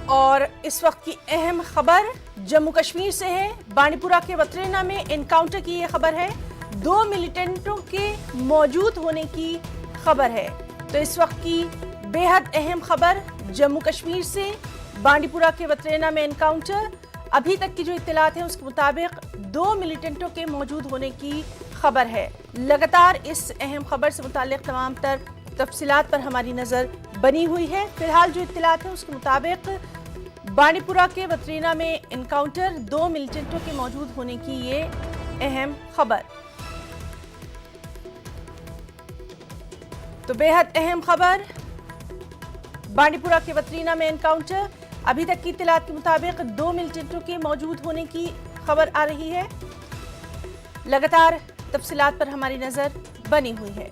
اور اس وقت کی اہم خبر جموں کشمیر سے ہے۔ بانڈی پورہ کے وترینا میں انکاؤنٹر کی یہ خبر ہے، 2 ملیٹنٹوں کے موجود ہونے کی خبر ہے۔ تو اس وقت کی بے حد اہم خبر جموں کشمیر سے، بانڈی پورہ کے وترینا میں انکاؤنٹر۔ ابھی تک کی جو اطلاعات ہیں اس کے مطابق 2 ملیٹنٹوں کے موجود ہونے کی خبر ہے۔ لگاتار اس اہم خبر سے متعلق تمام تر تفصیلات پر ہماری نظر بنی ہوئی ہے۔ فی الحال جو اطلاعات ہیں اس کے مطابق بانڈی پورہ کے وترینا میں انکاؤنٹر، 2 ملیٹنٹوں کے موجود ہونے کی یہ اہم خبر۔ تو بے حد اہم خبر، بانڈی پورہ کے وترینا میں انکاؤنٹر۔ ابھی تک کی اطلاعات کے مطابق 2 ملیٹنٹوں کے موجود ہونے کی خبر آ رہی ہے۔ لگاتار تفصیلات پر ہماری نظر بنی ہوئی ہے۔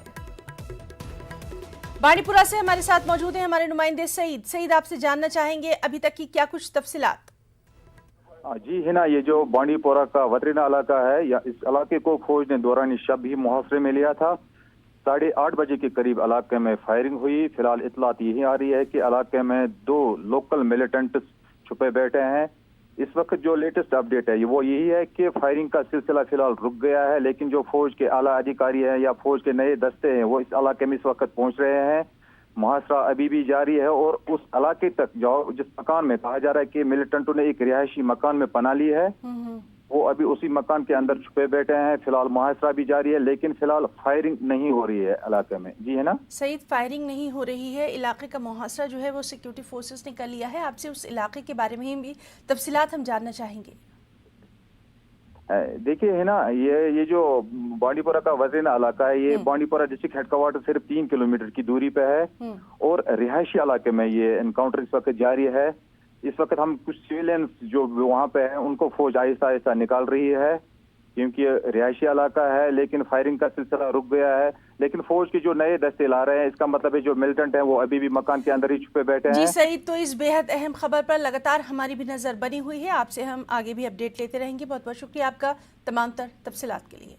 بانڈی پورہ سے ہمارے ساتھ موجود ہیں ہمارے نمائندے سعید۔ سعید، آپ سے جاننا چاہیں گے ابھی تک کی کیا کچھ تفصیلات؟ جی ہنا، یہ جو بانڈی پورہ کا وترینا علاقہ ہے، یا اس علاقے کو فوج نے دوران شب ہی محاصرے میں لیا تھا۔ 8:30 بجے کے قریب علاقے میں فائرنگ ہوئی۔ فی الحال اطلاعات یہی آ رہی ہے کہ علاقے میں 2 لوکل ملیٹنٹ چھپے بیٹھے ہیں۔ اس وقت جو لیٹسٹ اپڈیٹ ہے وہ یہی ہے کہ فائرنگ کا سلسلہ فی الحال رک گیا ہے، لیکن جو فوج کے اعلیٰ ادھیکاری ہیں یا فوج کے نئے دستے ہیں وہ اس علاقے میں اس وقت پہنچ رہے ہیں۔ محاصرہ ابھی بھی جاری ہے اور اس علاقے تک جس مکان میں کہا جا رہا ہے کہ ملیٹنٹوں نے ایک رہائشی مکان میں پناہ لی ہے، وہ ابھی اسی مکان کے اندر چھپے بیٹھے ہیں۔ فی الحال محاصرہ بھی جاری ہے، لیکن فی الحال فائرنگ نہیں ہو رہی ہے علاقے میں۔ جی ہے نا سعید، فائرنگ نہیں ہو رہی ہے، علاقے کا محاصرہ جو ہے وہ سیکیورٹی فورسز نے کر لیا ہے۔ آپ سے اس علاقے کے بارے میں بھی تفصیلات ہم جاننا چاہیں گے۔ دیکھیے ہے نا، یہ جو بانڈی پورہ کا وترینا علاقہ ہے، یہ بانڈی پورہ ڈسٹرکٹ ہیڈ کوارٹر صرف 3 کلومیٹر کی دوری پہ ہے، اور رہائشی علاقے میں یہ انکاؤنٹر اس وقت جاری ہے۔ اس وقت ہم کچھ سویلینس جو وہاں پہ ہیں ان کو فوج آہستہ آہستہ نکال رہی ہے، کیونکہ رہائشی علاقہ ہے، لیکن فائرنگ کا سلسلہ رک گیا ہے۔ لیکن فوج کے جو نئے دستے لا رہے ہیں، اس کا مطلب ہے جو ملیٹنٹ ہیں وہ ابھی بھی مکان کے اندر ہی چھپے بیٹھے ہیں۔ جی سعید، تو اس بے حد اہم خبر پر لگاتار ہماری بھی نظر بنی ہوئی ہے۔ آپ سے ہم آگے بھی اپڈیٹ لیتے رہیں گے۔ بہت بہت شکریہ آپ کا تمام تر تفصیلات کے لیے۔